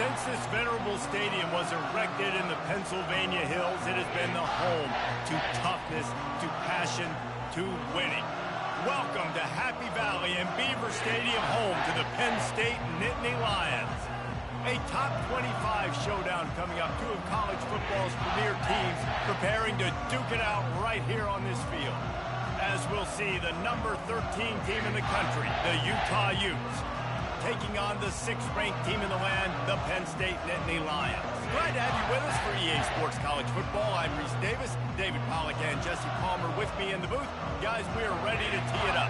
Since this venerable stadium was erected in the Pennsylvania hills, it has been the home to toughness, to passion, to winning. Welcome to Happy Valley and Beaver Stadium, home to the Penn State Nittany Lions. A top 25 showdown coming up, two of college football's premier teams preparing to duke it out right here on this field. As we'll see, the number 13 team in the country, the Utah Utes, taking on the 6th-ranked team in the land, the Penn State Nittany Lions. Glad to have you with us for EA Sports College Football. I'm Reese Davis, David Pollack and Jesse Palmer with me in the booth. Guys, we are ready to tee it up.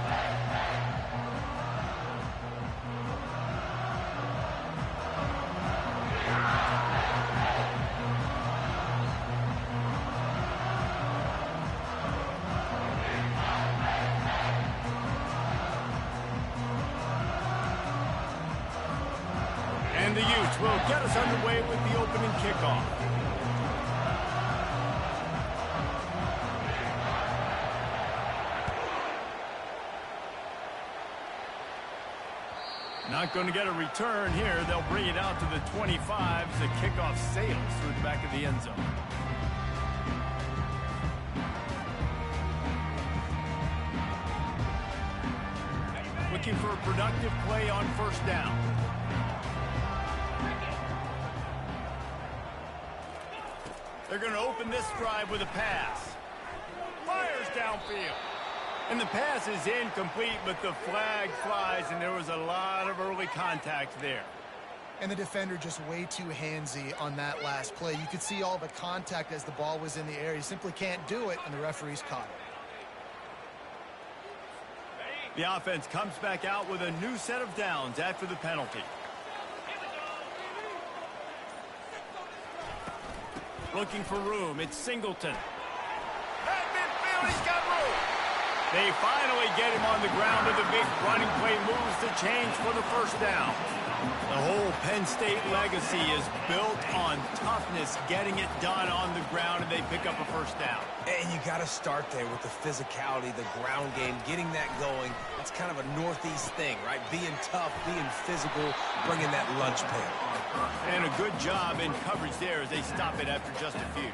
And the Utes will get us underway with the opening kickoff. Not going to get a return here. They'll bring it out to the 25 as the kickoff sails through the back of the end zone. Looking for a productive play on first down. They're going to open this drive with a pass. Fires downfield. And the pass is incomplete, but the flag flies, and there was a lot of early contact there. And the defender just way too handsy on that last play. You could see all the contact as the ball was in the air. He simply can't do it, and the referee's caught it. The offense comes back out with a new set of downs after the penalty. Looking for room. It's Singleton. At midfield, he's got room. They finally get him on the ground, and the big running play moves the change for the first down. The whole Penn State legacy is built on toughness, getting it done on the ground, and they pick up a first down. And you got to start there with the physicality, the ground game, getting that going. That's kind of a Northeast thing, right? Being tough, being physical, bringing that lunch pail. And a good job in coverage there as they stop it after just a few.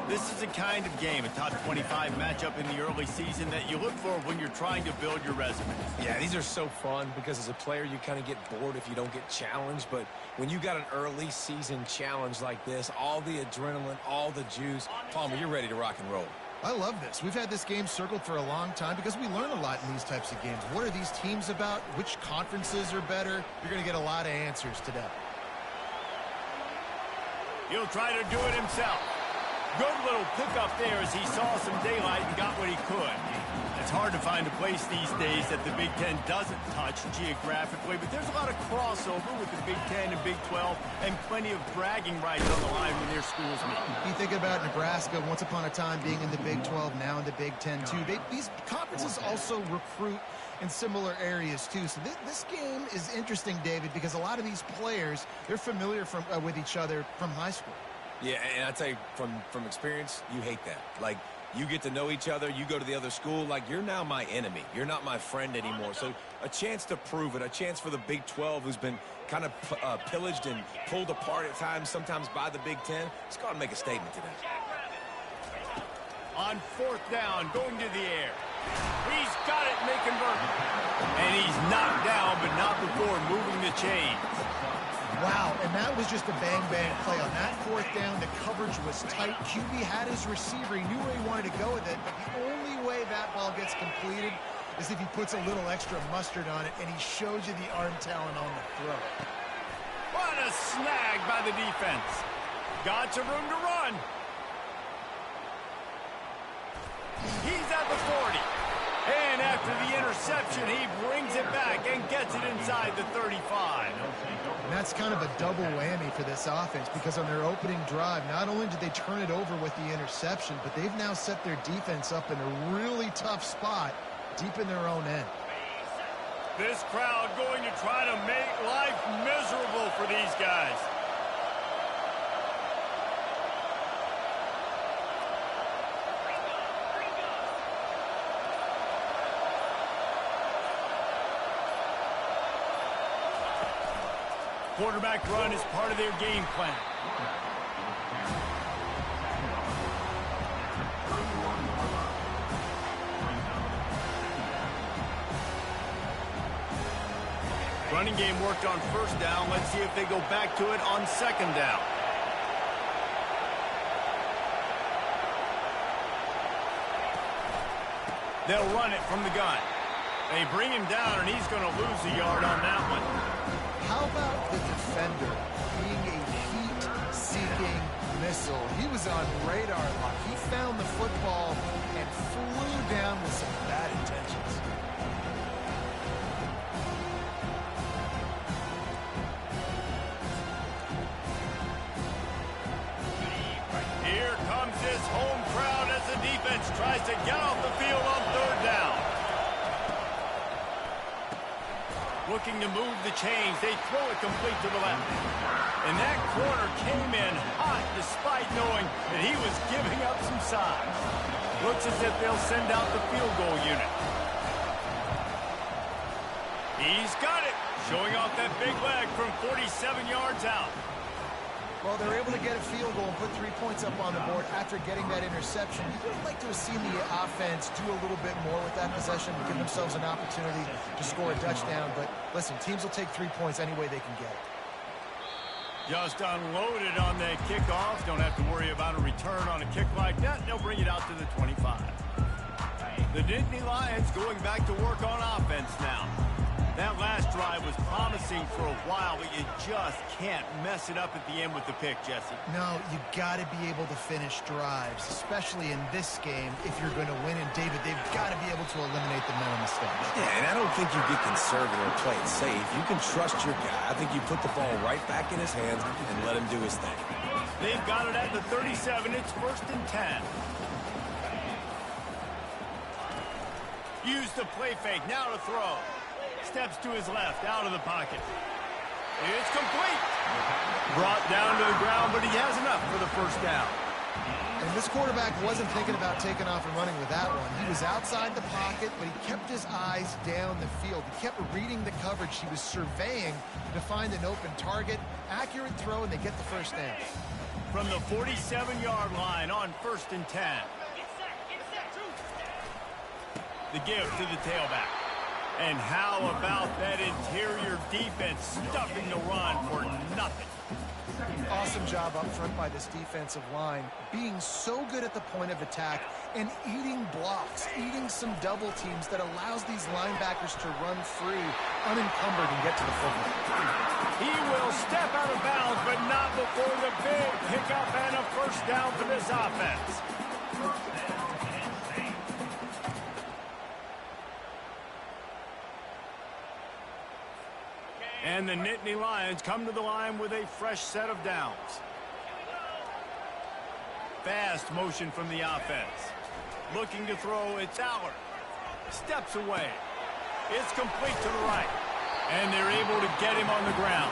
This is a kind of game, a top 25 matchup in the early season that you look for when you're trying to build your resume. Yeah, these are so fun because as a player, you kind of get bored if you don't get challenged. But when you got an early season challenge like this, all the adrenaline, all the juice, Palmer, you're ready to rock and roll. I love this. We've had this game circled for a long time because we learn a lot in these types of games. What are these teams about? Which conferences are better? You're going to get a lot of answers today. He'll try to do it himself. Good little pickup there as he saw some daylight and got what he could. It's hard to find a place these days that the Big Ten doesn't touch geographically, but there's a lot of crossover with the Big Ten and Big 12 and plenty of bragging rights on the line when their schools meet. You think about Nebraska once upon a time being in the Big 12, now in the Big 10 too. These conferences also recruit in similar areas too. So this game is interesting, David, because a lot of these players, they're familiar with each other from high school. Yeah, and I tell you, from experience, you hate that. Like, you get to know each other, you go to the other school, like, you're now my enemy. You're not my friend anymore. So a chance to prove it, a chance for the Big 12, who's been kind of pillaged and pulled apart at times, sometimes by the Big 10. Let's go out and make a statement today. On fourth down, going to the air. He's got it, may convert. And he's knocked down, but not before moving the chains. Wow, and that was just a bang-bang play. On that fourth down, the coverage was tight. QB had his receiver. He knew where he wanted to go with it, but the only way that ball gets completed is if he puts a little extra mustard on it, and he shows you the arm talent on the throw. What a snag by the defense. Got some room to run. He's at the 40. And after the interception, he brings it back and gets it inside the 35. And that's kind of a double whammy for this offense because on their opening drive, not only did they turn it over with the interception, but they've now set their defense up in a really tough spot deep in their own end. This crowd going to try to make life miserable for these guys. Quarterback run is part of their game plan. Running game worked on first down. Let's see if they go back to it on second down. They'll run it from the gun. They bring him down, and he's going to lose a yard on that one. How about the defender being a heat-seeking missile? He was on radar lock. He found the football and flew down with some bad intentions. Here comes his home crowd as the defense tries to get off the field on third down. Looking to move the chains. They throw it complete to the left. And that corner came in hot despite knowing that he was giving up some size. Looks as if they'll send out the field goal unit. He's got it. Showing off that big leg from 47 yards out. Well, they're able to get a field goal and put 3 points up on the board after getting that interception. You would like to have seen the offense do a little bit more with that possession, give themselves an opportunity to score a touchdown. But listen, teams will take 3 points any way they can get it. Just unloaded on that kickoff. Don't have to worry about a return on a kick like that. They'll bring it out to the 25. The Nittany Lions going back to work on offense now. That last drive was promising for a while, but you just can't mess it up at the end with the pick, Jesse. No, you got to be able to finish drives, especially in this game if you're going to win. And, David, they've got to be able to eliminate the mental mistakes. Yeah, and I don't think you get conservative or play it safe. You can trust your guy. I think you put the ball right back in his hands and let him do his thing. They've got it at the 37. It's 1st and 10. Use the play fake. Now to throw. Steps to his left, out of the pocket. It's complete. Brought down to the ground, but he has enough for the first down. And this quarterback wasn't thinking about taking off and running with that one. He was outside the pocket, but he kept his eyes down the field. He kept reading the coverage. He was surveying to find an open target. Accurate throw, and they get the first down. From the 47-yard line on 1st and 10. The give to the tailback. And how about that interior defense stuffing the run for nothing? Awesome job up front by this defensive line, being so good at the point of attack and eating blocks, eating some double teams that allows these linebackers to run free, unencumbered, and get to the football. He will step out of bounds, but not before the big pickup and a first down for this offense. And the Nittany Lions come to the line with a fresh set of downs. Fast motion from the offense. Looking to throw, it's Allard. Steps away. It's complete to the right. And they're able to get him on the ground.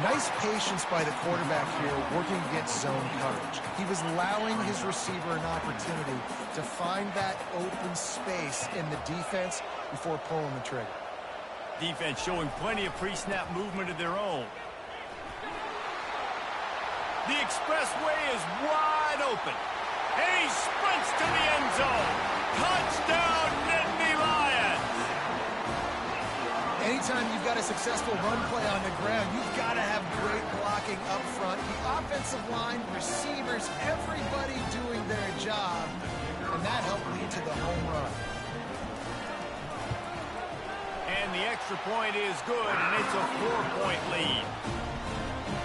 Nice patience by the quarterback here working against zone coverage. He was allowing his receiver an opportunity to find that open space in the defense before pulling the trigger. Defense showing plenty of pre-snap movement of their own. The expressway is wide open. And he sprints to the end zone. Touchdown, Nittany Lions! Anytime you've got a successful run play on the ground, you've got to have great blocking up front. The offensive line, receivers, everybody doing their job. And that helped lead to the home run. And the extra point is good, and it's a 4-point lead.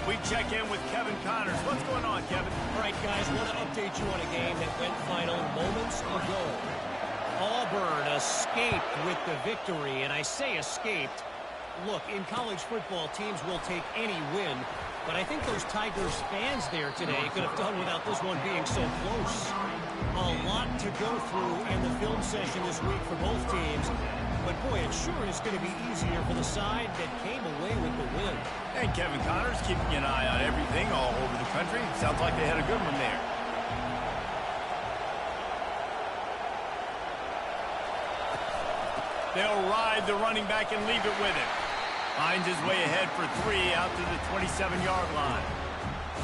We check in with Kevin Connors. What's going on, Kevin? All right, guys, want to update you on a game that went final moments ago. Auburn escaped with the victory, and I say escaped. Look, in college football, teams will take any win, but I think those Tigers fans there today could have done without this one being so close. A lot to go through in the film session this week for both teams. But, boy, it sure is going to be easier for the side that came away with the win. And Kevin Connors keeping an eye on everything all over the country. Sounds like they had a good one there. They'll ride the running back and leave it with him. Finds his way ahead for 3 out to the 27-yard line.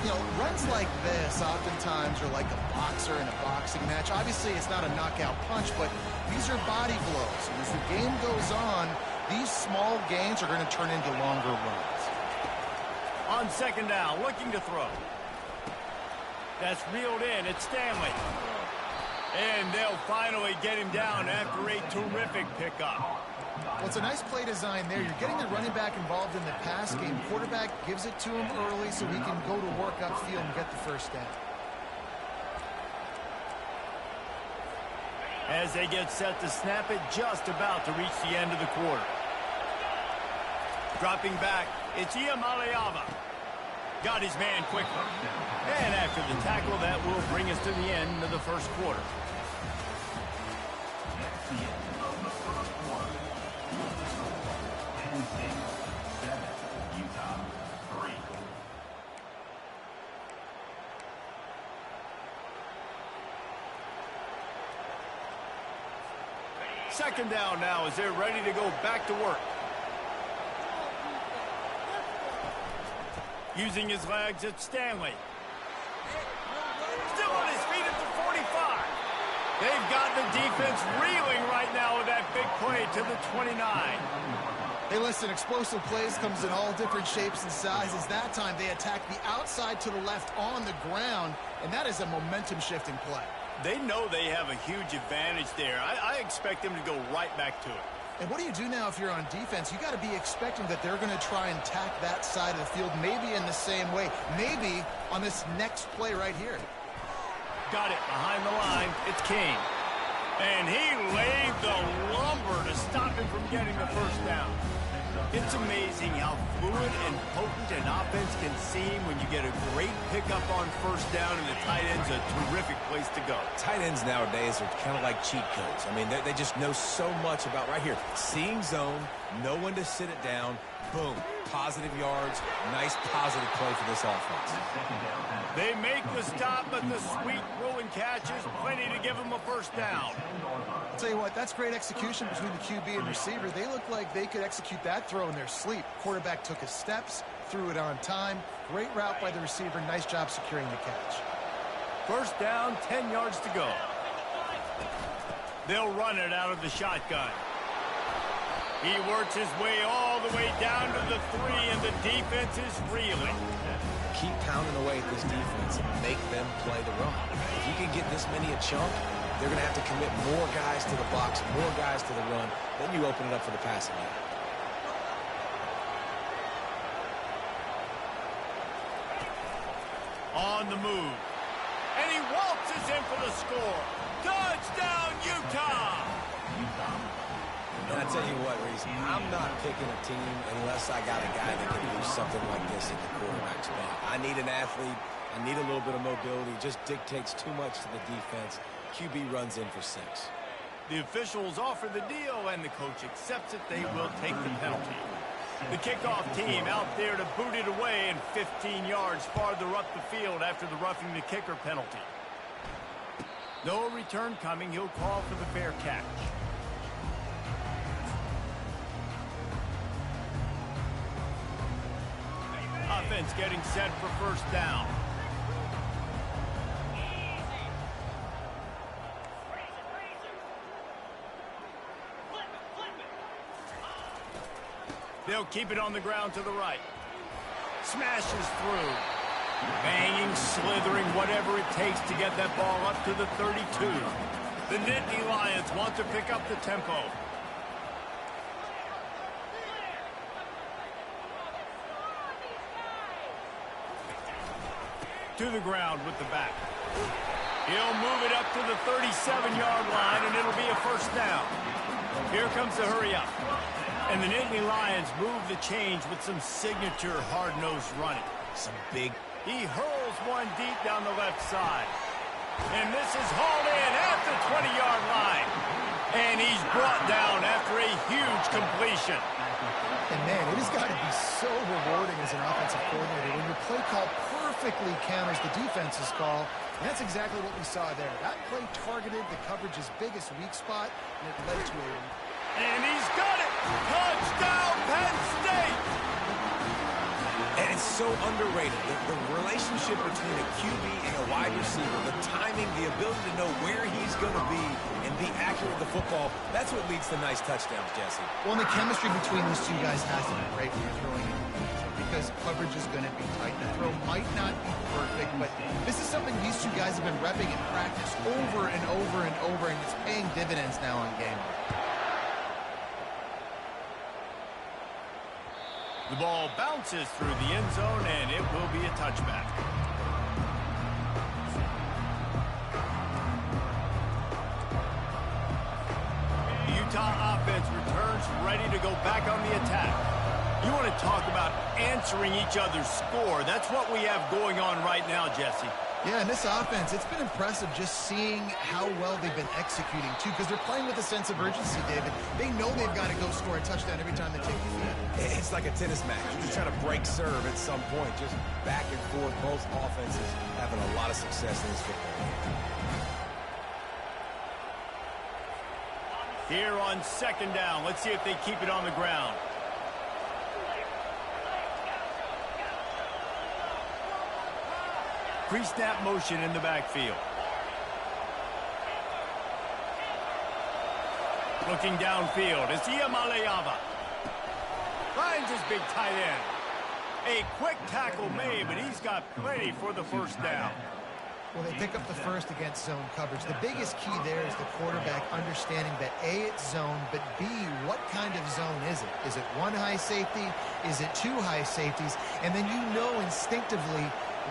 You know, runs like this oftentimes are like a boxer in a boxing match. Obviously, it's not a knockout punch, but these are body blows. And as the game goes on, these small gains are going to turn into longer runs. On second down, looking to throw. That's reeled in. It's Stanley. And they'll finally get him down after a terrific pickup. Well, it's a nice play design there. You're getting the running back involved in the pass game. Quarterback gives it to him early so he can go to work upfield and get the first down. As they get set to snap it, just about to reach the end of the quarter. Dropping back, it's Iamaleava. Got his man quickly. And after the tackle, that will bring us to the end of the first quarter. Second down now as they're ready to go back to work. Using his legs, it's Stanley. Still on his feet at the 45. They've got the defense reeling right now with that big play to the 29. Hey, listen, explosive plays comes in all different shapes and sizes. That time they attack the outside to the left on the ground, and that is a momentum-shifting play. They know they have a huge advantage there. I expect them to go right back to it. And what do you do now if you're on defense? You got to be expecting that they're going to try and tack that side of the field, maybe in the same way, maybe on this next play right here. Got it behind the line. It's King. And he laid the lumber to stop him from getting the first down. It's amazing how fluid and potent an offense can seem when you get a great pickup on first down, and the tight end's a terrific place to go. Tight ends nowadays are kind of like cheat codes. I mean, they just know so much about right here. Seeing zone, know when to sit it down, boom, positive yards, nice positive play for this offense. They make the stop, but the sweet throw and catch is plenty to give them a first down. I'll tell you what, that's great execution between the QB and receiver. They look like they could execute that throw in their sleep. Quarterback took his steps, threw it on time. Great route by the receiver. Nice job securing the catch. First down, 10 yards to go. They'll run it out of the shotgun. He works his way all the way down to the 3, and the defense is reeling. Keep pounding away at this defense and make them play the run. If you can get this many a chunk, they're going to have to commit more guys to the box, more guys to the run. Then you open it up for the passing game. On the move. And he waltzes in for the score. Touchdown, Utah! And I tell you what, Reese, I'm not picking a team unless I got a guy that can do something like this at the quarterback spot. I need an athlete. I need a little bit of mobility. It just dictates too much to the defense. QB runs in for 6. The officials offer the deal, and the coach accepts it. They will take the penalty. The kickoff team out there to boot it away, and 15 yards farther up the field after the roughing the kicker penalty. No return coming. He'll call for the fair catch. Offense getting set for first down. They'll keep it on the ground to the right. Smashes through. Banging, slithering, whatever it takes to get that ball up to the 32. The Nittany Lions want to pick up the tempo. To the ground with the back. He'll move it up to the 37-yard line, and it'll be a first down. Here comes the hurry up. And the Nittany Lions move the change with some signature hard-nosed running. Some big... He hurls one deep down the left side. And this is hauled in at the 20-yard line. And he's brought down after a huge completion. And, man, it has got to be so rewarding as an offensive coordinator when your play call perfectly counters the defense's call. And that's exactly what we saw there. That play targeted the coverage's biggest weak spot, and it led to a... And he's got it! Touchdown, Penn State! so underrated. The relationship between a QB and a wide receiver, the timing, the ability to know where he's going to be and be accurate with the football, that's what leads to nice touchdowns, Jesse. Well, and the chemistry between these two guys has to be great when you're throwing it, because coverage is going to be tight. The throw might not be perfect, but this is something these two guys have been repping in practice over and over and over, and it's paying dividends now on game. The ball bounces through the end zone, and it will be a touchback. The Utah offense returns ready to go back on the attack. You want to talk about answering each other's score. That's what we have going on right now, Jesse. Yeah, and this offense, it's been impressive just seeing how well they've been executing, too, because they're playing with a sense of urgency, David. They know they've got to go score a touchdown every time they take the field. It's like a tennis match. You're just trying to break serve at some point, just back and forth. Both offenses having a lot of success in this football game. Here on second down, let's see if they keep it on the ground. Pre-snap motion in the backfield. Looking downfield, it's Iamaleava. Finds his big tight end. A quick tackle made, but he's got plenty for the first down. Well, they pick up the first against zone coverage. The biggest key there is the quarterback understanding that A, it's zone, but B, what kind of zone is it? Is it one high safety? Is it two high safeties? And then you know instinctively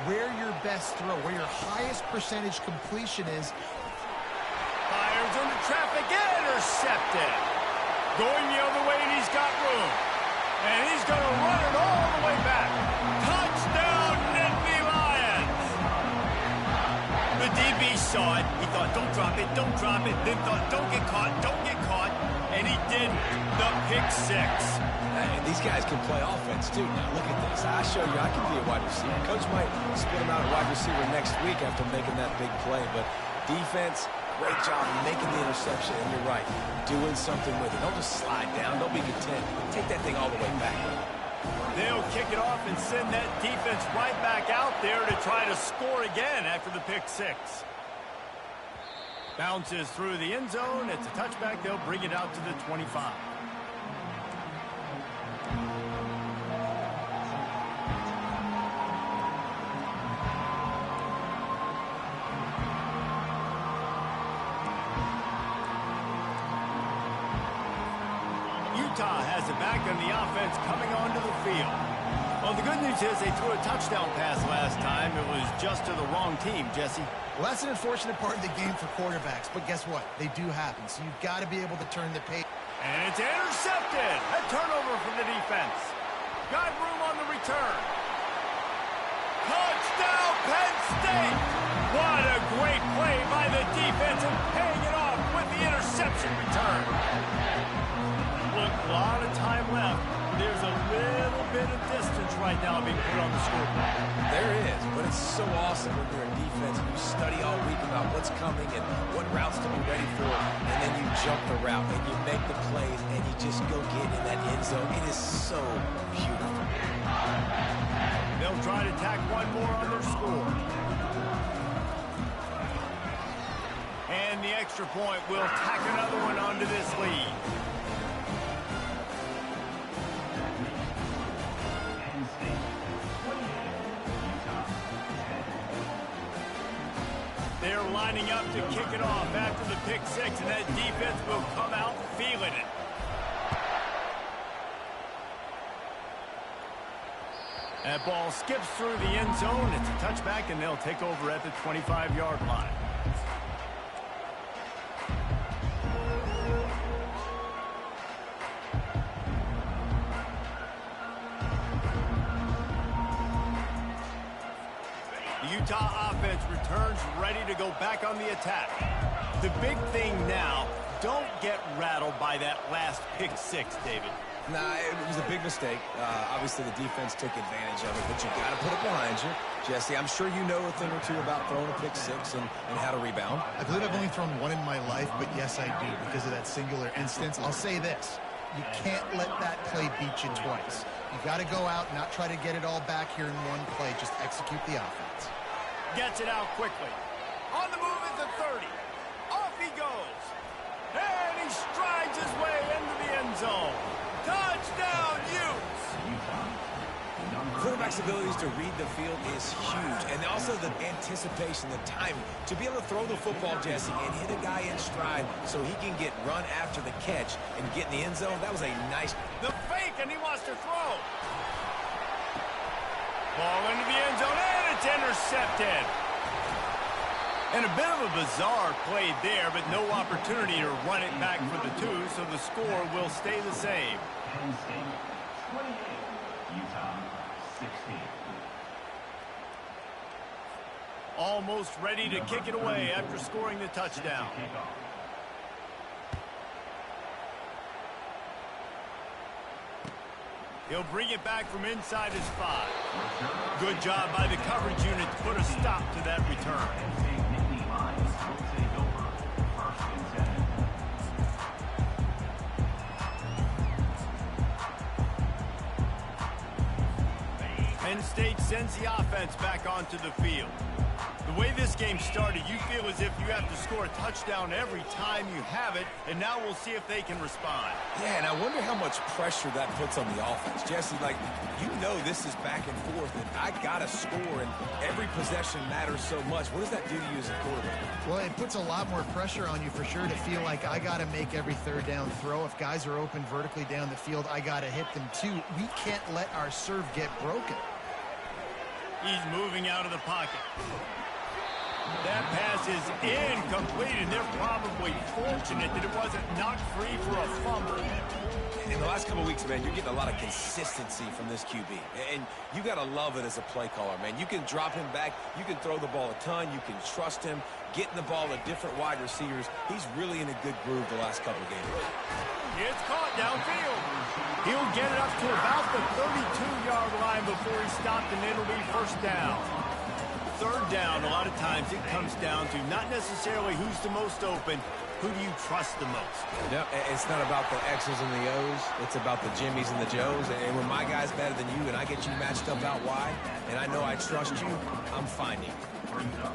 where your best throw, where your highest percentage completion is. Fires into traffic, intercepted. Going the other way, and he's got room. And he's going to run it all the way back. Touchdown, Nittany Lions. The DB saw it. He thought, don't drop it, don't drop it. Then thought, don't get caught, don't get caught. And he did the pick six. And these guys can play offense, too. Now, look at this. I show you I can be a wide receiver. Coach might split him out at wide receiver next week after making that big play. But defense, great job making the interception. And you're right, doing something with it. Don't just slide down. Don't be content. Take that thing all the way back. They'll kick it off and send that defense right back out there to try to score again after the pick six. Bounces through the end zone. It's a touchback. They'll bring it out to the 25. Utah has it back on the offense coming onto the field. Well, the good news is they threw a touchdown pass last time. It was just to the wrong team, Jesse. Well, that's an unfortunate part of the game for quarterbacks, but guess what? They do happen, so you've got to be able to turn the page. And it's intercepted. A turnover from the defense. Got room on the return. Touchdown, Penn State. What a great play by the defense and paying it off with the interception return. Look, a lot of time left. There's a little bit of distance right now being put on the scoreboard. There is, but it's so awesome when you're in defense and you study all week about what's coming and what routes to be ready for, and then you jump the route and you make the plays and you just go get in that end zone. It is so beautiful. They'll try to tack one more on their score. And the extra point will tack another one onto this lead. They're lining up to kick it off after the pick six, and that defense will come out feeling it. That ball skips through the end zone. It's a touchback, and they'll take over at the 25-yard line. Utah offense returns ready to go back on the attack. The big thing now, don't get rattled by that last pick six, David. Nah, it was a big mistake. Obviously, the defense took advantage of it, but you got to put it behind you. Jesse, I'm sure you know a thing or two about throwing a pick six and how to rebound. I believe I've only thrown one in my life, but yes, I do because of that singular instance. I'll say this. You can't let that play beat you twice. You got to go out and not try to get it all back here in one play. Just execute the offense. Gets it out quickly. On the move at the 30. Off he goes. And he strides his way into the end zone. Touchdown, Utes! Quarterback's abilities to read the field is huge, and also the anticipation, the timing. To be able to throw the football, Jesse, and hit a guy in stride so he can get run after the catch and get in the end zone, that was a nice... The fake, and he wants to throw. Ball into the end zone, and it's intercepted. And a bit of a bizarre play there, but no opportunity to run it back for the two, so the score will stay the same. Penn State 28, Utah 16. Almost ready to kick it away after scoring the touchdown. He'll bring it back from inside his 5. Good job by the coverage unit to put a stop to that return. Penn State sends the offense back onto the field. The way this game started, you feel as if you have to score a touchdown every time you have it, and now we'll see if they can respond. Yeah, and I wonder how much pressure that puts on the offense. Jesse, like, you know this is back and forth, and I got to score, and every possession matters so much. What does that do to you as a quarterback? Well, it puts a lot more pressure on you for sure to feel like I got to make every third down throw. If guys are open vertically down the field, I got to hit them too. We can't let our serve get broken. He's moving out of the pocket. That pass is incomplete, and they're probably fortunate that it wasn't knocked free for a fumble. In the last couple of weeks, man, you're getting a lot of consistency from this QB. And you got to love it as a play caller, man. You can drop him back. You can throw the ball a ton. You can trust him, getting the ball to different wide receivers. He's really in a good groove the last couple of games. It's caught downfield. He'll get it up to about the 32-yard line before he stopped, and it'll be first down. Third down, a lot of times it comes down to not necessarily who's the most open, who do you trust the most? No, it's not about the X's and the O's. It's about the Jimmys and the Joes. And when my guy's better than you and I get you matched up out wide, and I know I trust you, I'm finding you.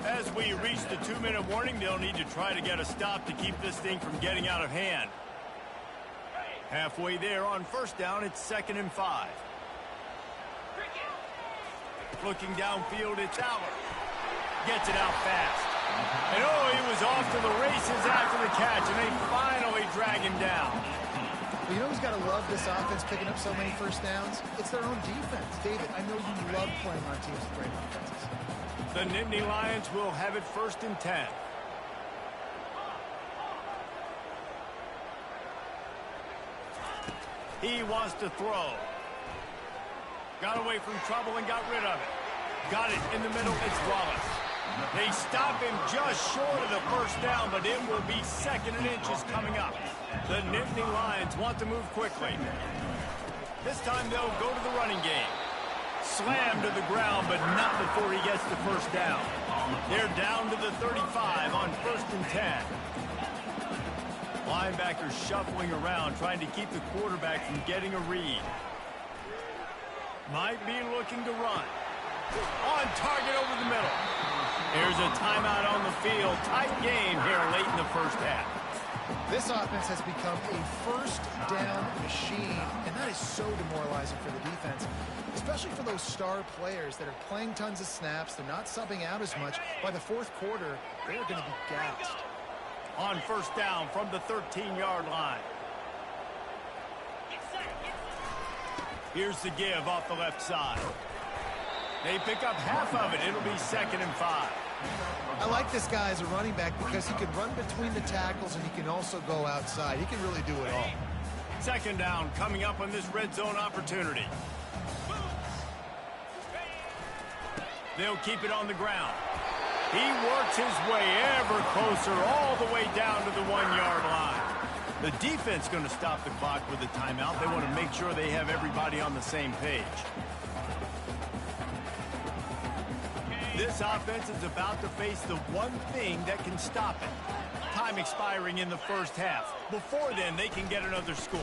As we reach the 2-minute warning, they'll need to try to get a stop to keep this thing from getting out of hand. Halfway there on first down, it's 2nd and 5. Looking downfield, it's Aller. Gets it out fast. And oh, he was off to the races after the catch, and they finally drag him down. Well, you know who's got to love this offense picking up so many first downs? It's their own defense. David, I know you love playing on teams with great offenses. The Nittany Lions will have it 1st and 10. He wants to throw. Got away from trouble and got rid of it. Got it in the middle. It's Wallace. They stop him just short of the first down, but it will be 2nd and inches coming up. The Nittany Lions want to move quickly. This time they'll go to the running game. Slammed to the ground, but not before he gets the first down. They're down to the 35 on 1st and 10. Linebackers shuffling around, trying to keep the quarterback from getting a read. Might be looking to run. On target over the middle. Here's a timeout on the field. Tight game here late in the first half. This offense has become a first down machine, and that is so demoralizing for the defense, especially for those star players that are playing tons of snaps. They're not subbing out as much. By the 4th quarter, they're going to be gassed. On first down from the 13-yard line. Here's the give off the left side. They pick up half of it. It'll be 2nd and 5. I like this guy as a running back because he can run between the tackles and he can also go outside. He can really do it all. 2nd down coming up on this red zone opportunity. They'll keep it on the ground. He works his way ever closer all the way down to the 1-yard line. The defense going to stop the clock with a timeout. They want to make sure they have everybody on the same page. This offense is about to face the one thing that can stop it. Time expiring in the first half. Before then, they can get another score.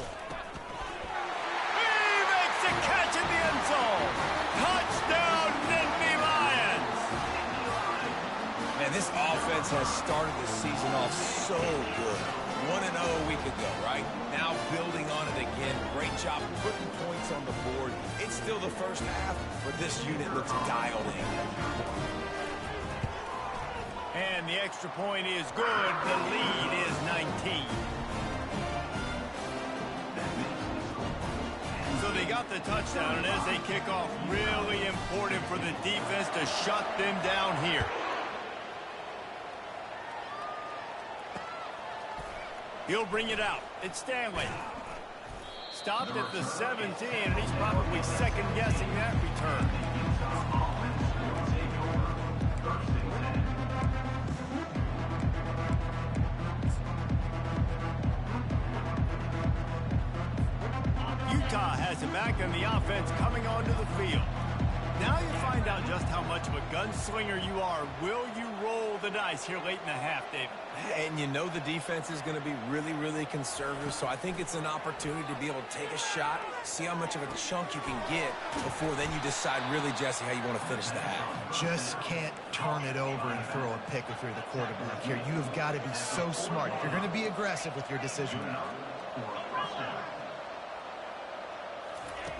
catch in the end zone. Touchdown, Nittany Lions. Man, this offense has started the season off so good. 1-0 a week ago, right? Now building on it again. Great job putting points on the board. It's still the first half, but this unit looks dialed in. And the extra point is good. The lead is 19. So they got the touchdown, and as they kick off, really important for the defense to shut them down here. He'll bring it out. It's Stanley. Stopped at the 17, and he's probably second-guessing that return. Utah has it back, and the offense coming onto the field. Now you find out just how much of a gunslinger you are. Will you roll the dice here late in the half, David? And you know the defense is going to be really, really conservative, so I think it's an opportunity to be able to take a shot, see how much of a chunk you can get before then you decide really, Jesse, how you want to finish the half. Just can't turn it over and throw a pick if you're the quarterback here. You have got to be so smart if you're going to be aggressive with your decision.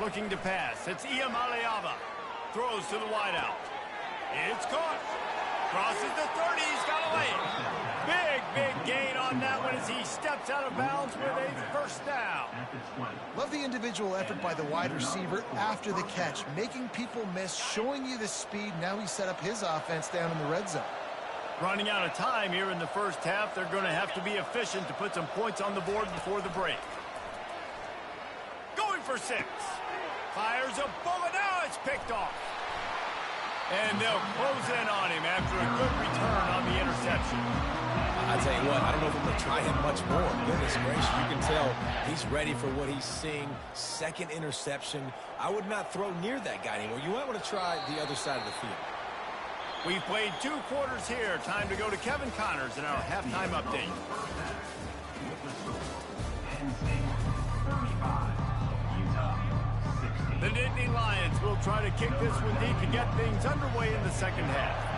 Looking to pass. It's Iamaleava. Throws to the wideout. It's caught. Crosses the 30. He's got a lane. Big gain on that one as he steps out of bounds with a first down. Love the individual effort by the wide receiver after the catch, making people miss, showing you the speed. Now he set up his offense down in the red zone. Running out of time here in the first half. They're going to have to be efficient to put some points on the board before the break. Going for 6. Fires a bullet. Now it's picked off. And they'll close in on him after a good return on the interception. I tell you what, I don't know if I'm going to try him much more. Goodness gracious, you can tell he's ready for what he's seeing. Second interception. I would not throw near that guy anymore. You might want to try the other side of the field. We've played 2 quarters here. Time to go to Kevin Connors in our halftime update. The Nittany Lions will try to kick this one deep to get things underway in the second half.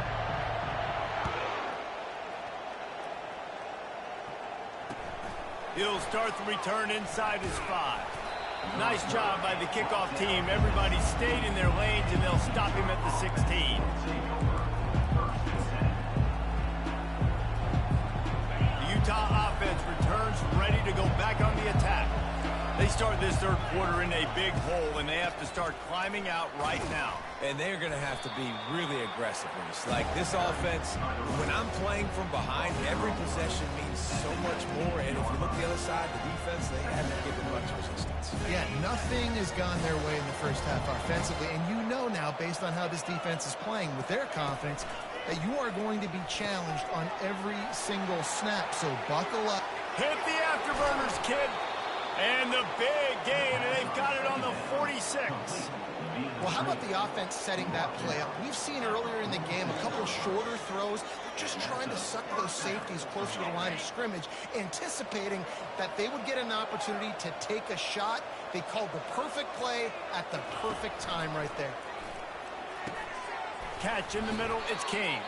He'll start the return inside his 5. Nice job by the kickoff team. Everybody stayed in their lanes, and they'll stop him at the 16. The Utah offense returns ready to go back on the attack. They start this third quarter in a big hole, and they have to start climbing out right now. And they're going to have to be really aggressive. Like this offense, when I'm playing from behind, every possession means so much more. And if you look at the other side, the defense, they haven't given much resistance. Yeah, nothing has gone their way in the first half offensively. And you know now, based on how this defense is playing with their confidence, that you are going to be challenged on every single snap. So buckle up. Hit the afterburners, kid. And the big gain, and they've got it on the 46. Well, how about the offense setting that play up? We've seen earlier in the game a couple shorter throws. They're just trying to suck those safeties closer to the line of scrimmage, anticipating that they would get an opportunity to take a shot. They called the perfect play at the perfect time right there. Catch in the middle, it's Kane.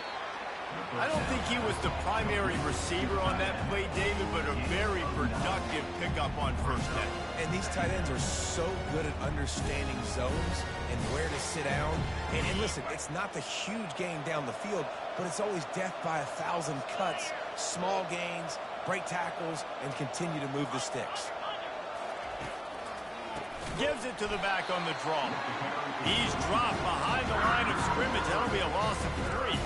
I don't think he was the primary receiver on that play, David, but a very productive pickup on first down. And these tight ends are so good at understanding zones and where to sit down. And listen, it's not the huge gain down the field, but it's always death by 1,000 cuts, small gains, break tackles, and continue to move the sticks. Gives it to the back on the draw. He's dropped behind the line of scrimmage. That'll be a loss of 3.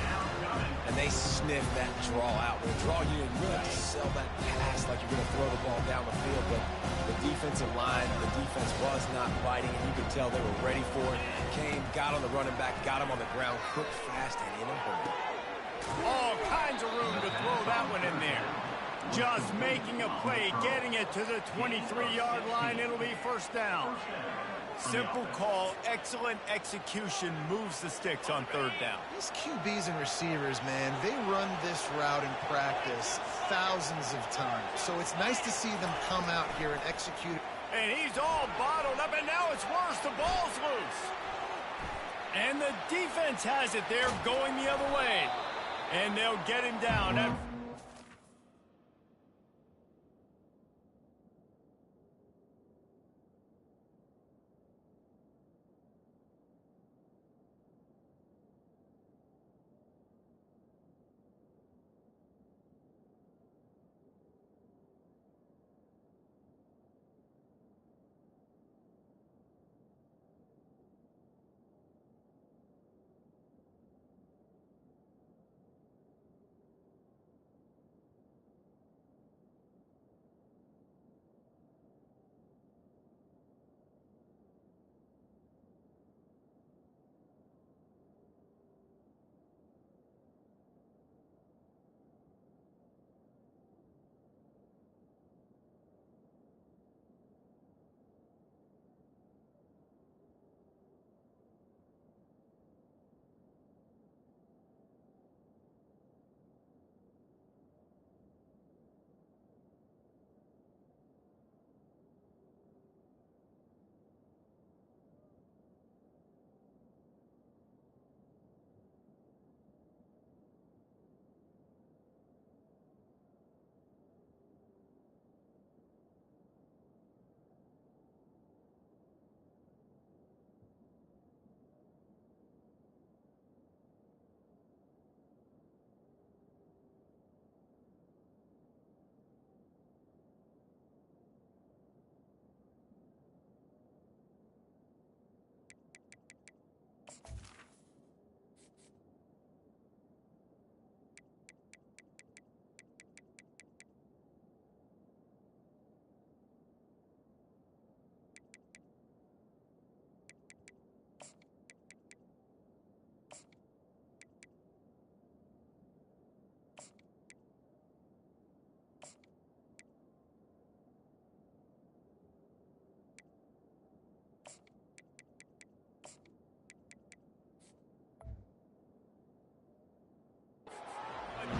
And they sniff that draw out. The draw unit really have to sell that pass like you're going to throw the ball down the field. But the defensive line, the defense was not biting, and you could tell they were ready for it. Came, got on the running back, got him on the ground, quick, fast, and in a hurry. All kinds of room to throw that one in there. Just making a play, getting it to the 23-yard line. It'll be first down. Simple call, excellent execution, moves the sticks on third down. These QBs and receivers, man, they run this route in practice thousands of times. So it's nice to see them come out here and execute. And he's all bottled up, and now it's worse. The ball's And the defense has it. They're going the other way. And they'll get him down.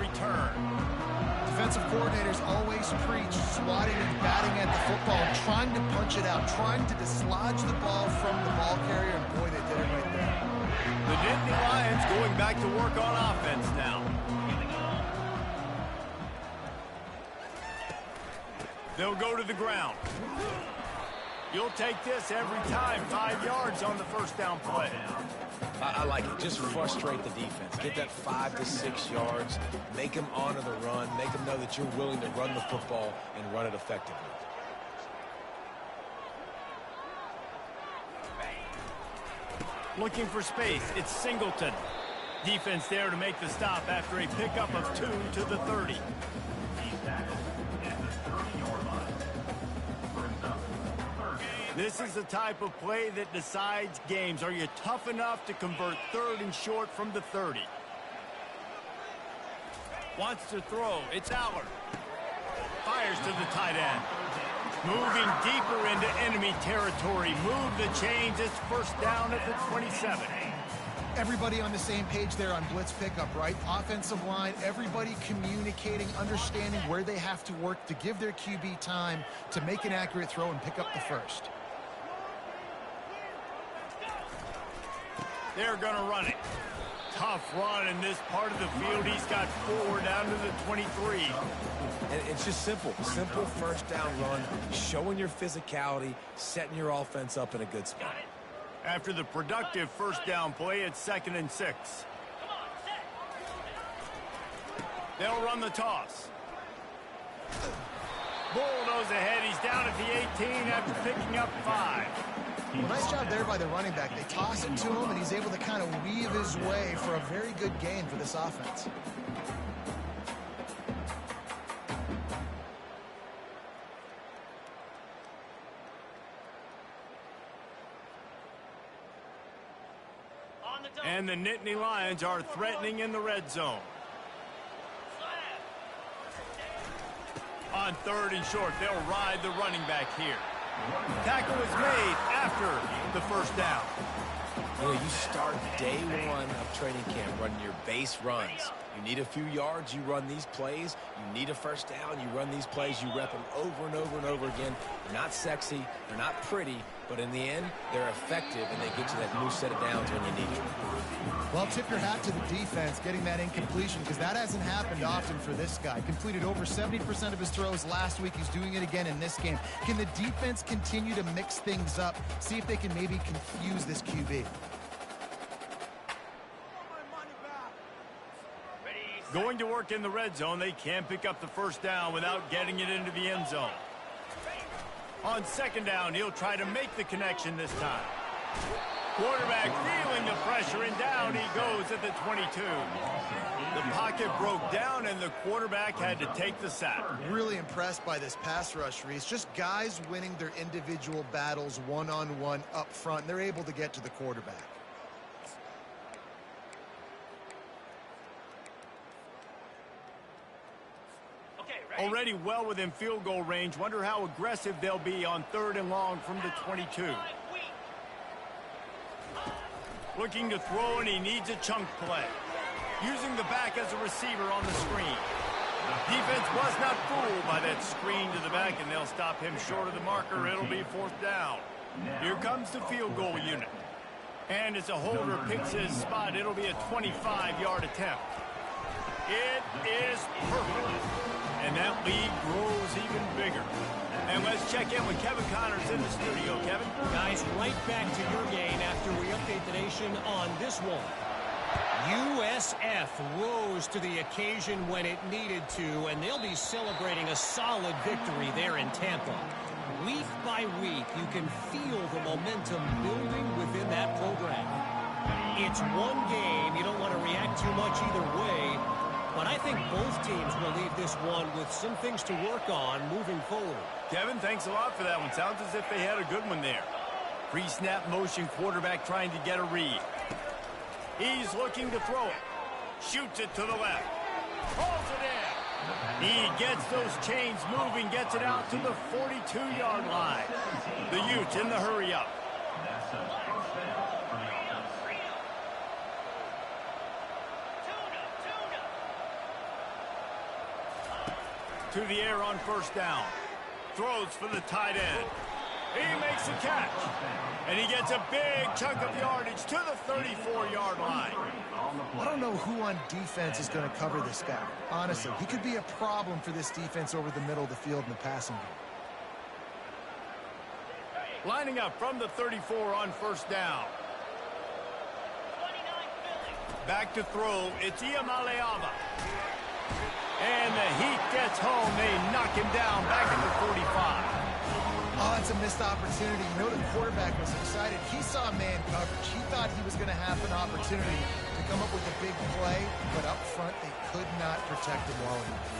Return. Defensive coordinators always preach swatting and batting at the football, trying to punch it out, trying to dislodge the ball from the ball carrier, and boy, they did it right there. The Nittany Lions going back to work on offense now. They'll go to the ground. You'll take this every time. 5 yards on the first down play. I like it. Just frustrate the defense. Get that 5 to 6 yards. Make them honor the run. Make them know that you're willing to run the football and run it effectively. Looking for space. It's Singleton. Defense there to make the stop after a pickup of 2 to the 30. He's tackled at the 30-yard line. First up, third down. This is the type of play that decides games. Are you tough enough to convert 3rd and short from the 30? Wants to throw. It's Allard. Fires to the tight end. Moving deeper into enemy territory. Move the chains. It's first down at the 27. Everybody on the same page there on blitz pickup, right? Offensive line, everybody communicating, understanding where they have to work to give their QB time to make an accurate throw and pick up the first. They're going to run it. Tough run in this part of the field. He's got 4 down to the 23. And it's just simple. Simple first down run, showing your physicality, setting your offense up in a good spot. After the productive first down play, it's 2nd and 6. They'll run the toss. Bulldoze ahead. He's down at the 18 after picking up 5. Well, nice job there by the running back. They toss it to him, and he's able to kind of weave his way for a very good gain for this offense. And the Nittany Lions are threatening in the red zone. On 3rd and short, they'll ride the running back here. Tackle is made after the first down. You know, you start day 1 of training camp running your base runs. You need a few yards, you run these plays. You need a first down, you run these plays. You rep them over and over and over again. They're not sexy, they're not pretty, but in the end, they're effective, and they get you that new set of downs when you need it. Well, tip your hat to the defense getting that incompletion, because that hasn't happened often for this guy. Completed over 70% of his throws last week. He's doing it again in this game. Can the defense continue to mix things up? See if they can maybe confuse this QB. Going to work in the red zone. They can't pick up the first down without getting it into the end zone. On second down, he'll try to make the connection this time. Quarterback feeling the pressure, and down he goes at the 22. The pocket broke down, and the quarterback had to take the sack. Really impressed by this pass rush, Reese. Just guys winning their individual battles one-on-one up front, and they're able to get to the quarterback. Already well within field goal range. Wonder how aggressive they'll be on 3rd and long from the 22. Looking to throw, and he needs a chunk play. Using the back as a receiver on the screen. Defense was not fooled by that screen to the back, and they'll stop him short of the marker. It'll be 4th down. Here comes the field goal unit. And as a holder picks his spot, it'll be a 25-yard attempt. It is perfect. And that lead grows even bigger. And let's check in with Kevin Connors in the studio. Kevin? Guys, right back to your game after we update the nation on this one. USF rose to the occasion when it needed to, and they'll be celebrating a solid victory there in Tampa. Week by week, you can feel the momentum building within that program. It's one game. You don't want to react too much either way. But I think both teams will leave this one with some things to work on moving forward. Kevin, thanks a lot for that one. Sounds as if they had a good one there. Pre-snap motion, quarterback trying to get a read. He's looking to throw it. Shoots it to the left. Pulls it in. He gets those chains moving, gets it out to the 42-yard line. The Utes in the hurry up. To the air on first down. Throws for the tight end. He makes a catch. And he gets a big chunk of yardage to the 34-yard line. I don't know who on defense is going to cover this guy. Honestly, he could be a problem for this defense over the middle of the field in the passing game. Lining up from the 34 on first down. Back to throw. It's Iamaleava. And the Heat gets home. They knock him down back at the 45. Oh, it's a missed opportunity. You know, the quarterback was excited. He saw man coverage. He thought he was going to have an opportunity to come up with a big play, but up front, they could not protect him well enough.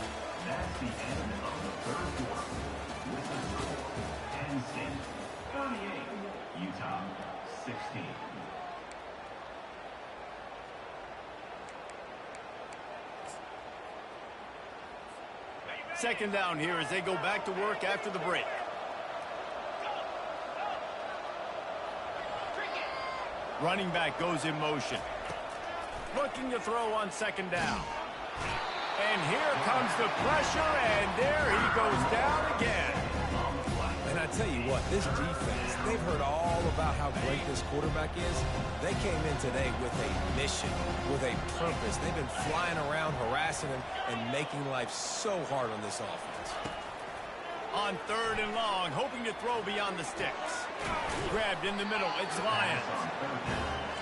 That's the end of the 3rd quarter. With the score, Penn State 38, Utah 16. Second down here as they go back to work after the break. Running back goes in motion. Looking to throw on second down. And here comes the pressure, and there he goes down again. And I tell you what, this defense, they've heard all about how great this quarterback is. They came in today with a mission, with a purpose. They've been flying around, harassing him, and making life so hard on this offense. On 3rd and long, hoping to throw beyond the sticks. Grabbed in the middle, it's Lyons.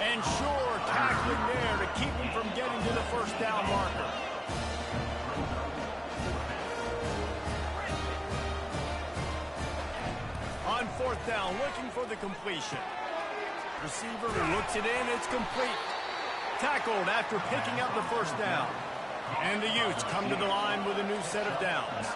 And sure, tackling there to keep him from getting to the first down marker. On 4th down, looking for the completion. Receiver looks it in, it's complete. Tackled after picking up the first down. And the Utes come to the line with a new set of downs.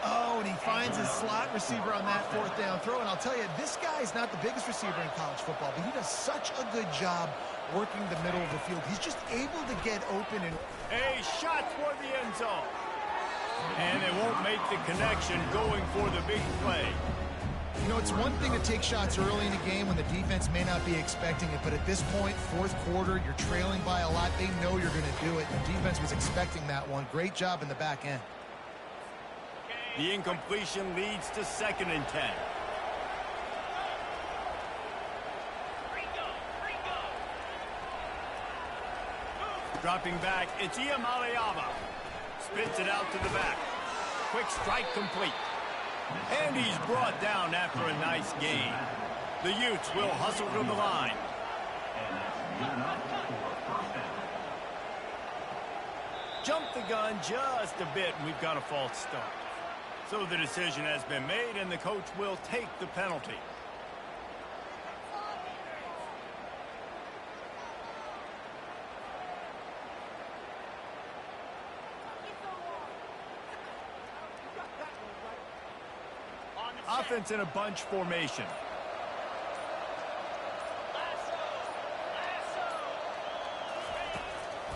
Oh, and he finds his slot receiver on that 4th down throw. And I'll tell you, this guy's not the biggest receiver in college football, but he does such a good job working the middle of the field. He's just able to get open. And a shot toward the end zone. And they won't make the connection going for the big play. You know, it's one thing to take shots early in a game when the defense may not be expecting it, but at this point, fourth quarter, you're trailing by a lot. They know you're going to do it. The defense was expecting that one. Great job in the back end. The incompletion leads to 2nd and 10. Dropping back, it's Iamaleava. Spits it out to the back. Quick strike complete. And he's brought down after a nice gain. The Utes will hustle to the line. Jump the gun just a bit, and we've got a false start. So the decision has been made, and the coach will take the penalty. Offense in a bunch formation.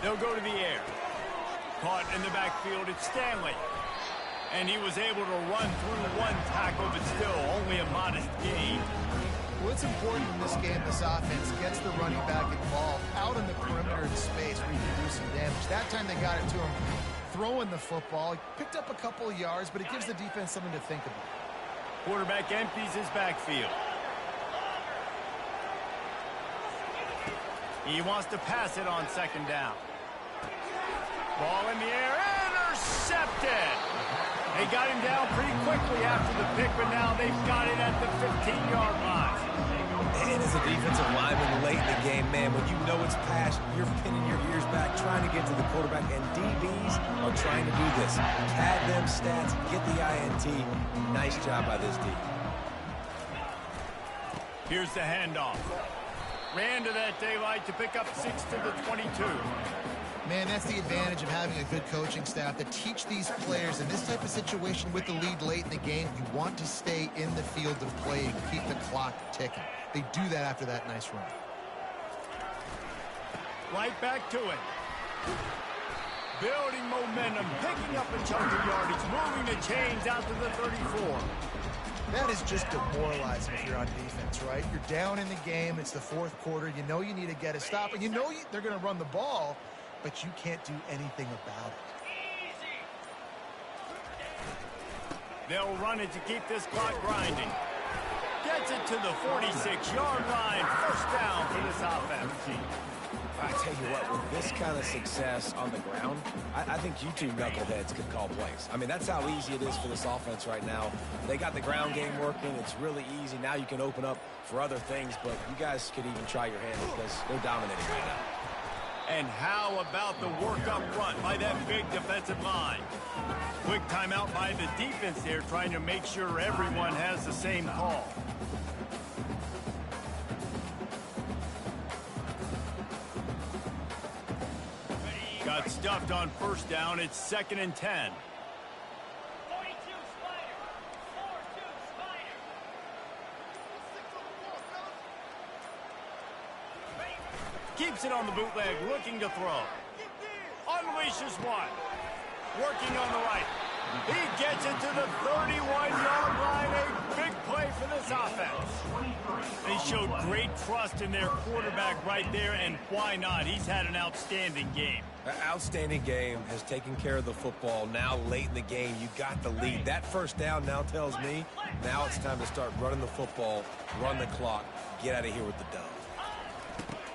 They'll go to the air. Caught in the backfield, it's Stanley. And he was able to run through one tackle, but still only a modest gain. What's important in this game, this offense gets the running back involved out in the perimeter in space where you can do some damage. That time they got it to him throwing the football. He picked up a couple of yards, but it gives the defense something to think about. Quarterback empties his backfield. He wants to pass it on 2nd down. Ball in the air, intercepted. They got him down pretty quickly after the pick, but now they've got it at the 15-yard line. And as a defensive lineman late in the game, man, when you know it's past, you're pinning your ears back, trying to get to the quarterback, and DBs are trying to do this. Pad them stats, get the INT. Nice job by this D. Here's the handoff. Ran to that daylight to pick up 6 to the 22. Man, that's the advantage of having a good coaching staff that teach these players in this type of situation with the lead late in the game. You want to stay in the field of play and keep the clock ticking. They do that after that nice run. Right back to it. Building momentum, picking up a chunk of yardage, moving the chains out to the 34. That is just demoralizing if you're on defense, right? You're down in the game. It's the fourth quarter. You know you need to get a stop, and you know they're going to run the ball, but you can't do anything about it. They'll run it to keep this clock grinding. Gets it to the 46-yard line. First down for this offense. I tell you what, with this kind of success on the ground, I think you two knuckleheads could call plays. I mean, that's how easy it is for this offense right now. They got the ground game working. It's really easy. Now you can open up for other things, but you guys could even try your hand because they're dominating right now. And how about the work up front by that big defensive line? Quick timeout by the defense there, trying to make sure everyone has the same call. Got stuffed on first down. It's 2nd and 10. Keeps it on the bootleg, looking to throw. Unleashes one. Working on the right. He gets it to the 31-yard line. A big play for this offense. They showed great trust in their quarterback right there, and why not? He's had an outstanding game. An outstanding game, has taken care of the football. Now late in the game, you got the lead. That first down now tells me now it's time to start running the football, run the clock, get out of here with the dub.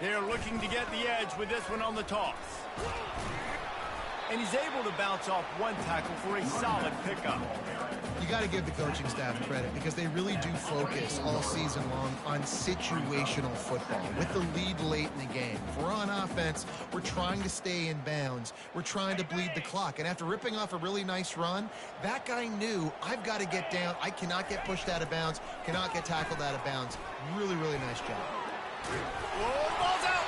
They're looking to get the edge with this one on the toss. And he's able to bounce off one tackle for a solid pickup. You got to give the coaching staff credit because they really do focus all season long on situational football with the lead late in the game. If we're on offense, we're trying to stay in bounds. We're trying to bleed the clock. And after ripping off a really nice run, that guy knew, I've got to get down. I cannot get pushed out of bounds, cannot get tackled out of bounds. Really, really nice job. Whoa, ball's out!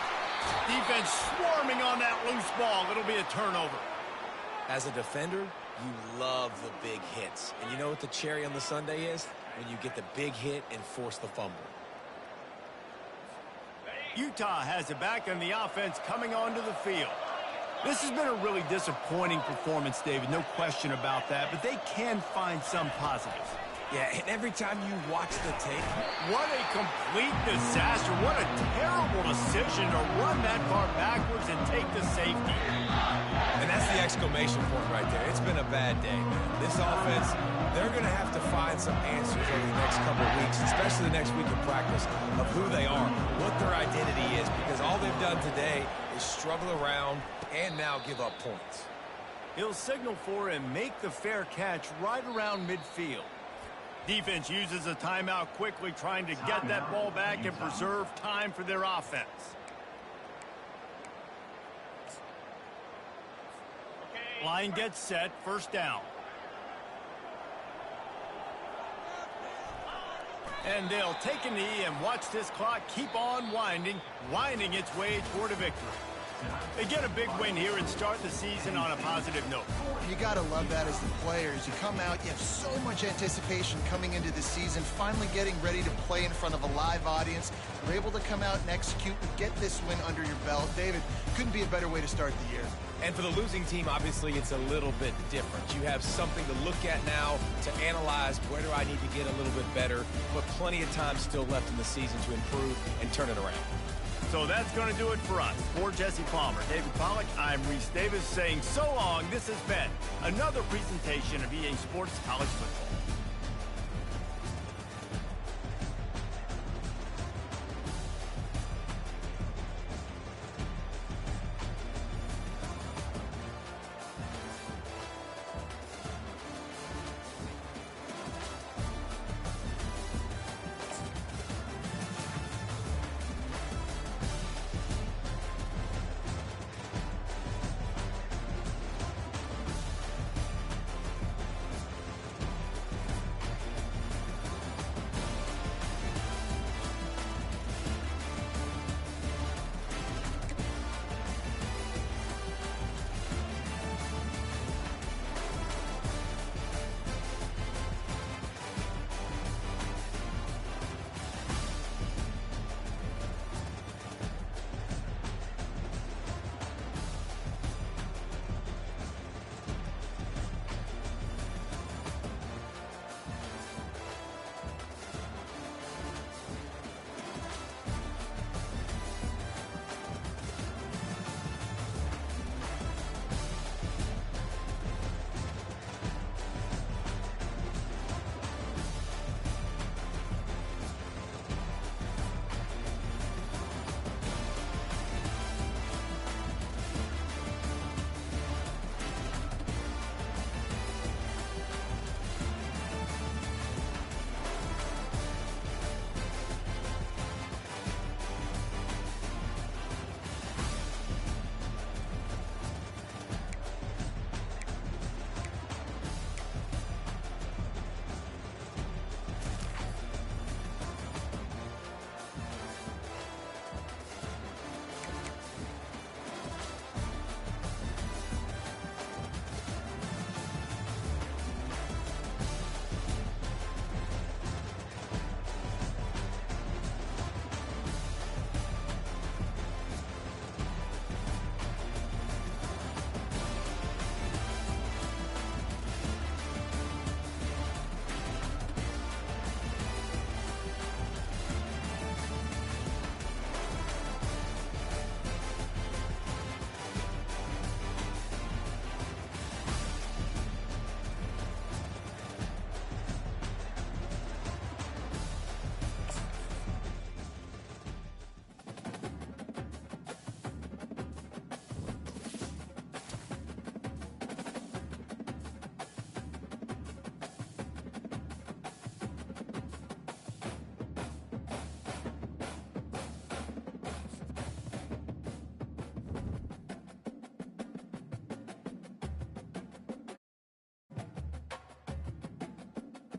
Defense swarming on that loose ball. It'll be a turnover. As a defender, you love the big hits. And you know what the cherry on the sundae is? When you get the big hit and force the fumble. Utah has it back on the offense coming onto the field. This has been a really disappointing performance, David. No question about that, but they can find some positives. Yeah, and every time you watch the tape, What a complete disaster. What a terrible decision to run that far backwards and take the safety. and that's the exclamation point right there. It's been a bad day, man. This offense, they're going to have to find some answers over the next couple of weeks, especially the next week of practice, of who they are, what their identity is, because all they've done today is struggle around and now give up points. He'll signal for and make the fair catch right around midfield. Defense uses a timeout quickly, trying to get that ball back and preserve time for their offense. Line gets set, first down. And they'll take a knee and watch this clock keep on winding its way toward a victory. They get a big win here and start the season on a positive note. You got to love that as the players. You come out, you have so much anticipation coming into the season, finally getting ready to play in front of a live audience. You're able to come out and execute and get this win under your belt. David, couldn't be a better way to start the year. And for the losing team, obviously, it's a little bit different. You have something to look at now to analyze where do I need to get a little bit better, but plenty of time still left in the season to improve and turn it around. So that's going to do it for us. For Jesse Palmer, David Pollack, I'm Reese Davis saying so long. This has been another presentation of EA Sports College Football.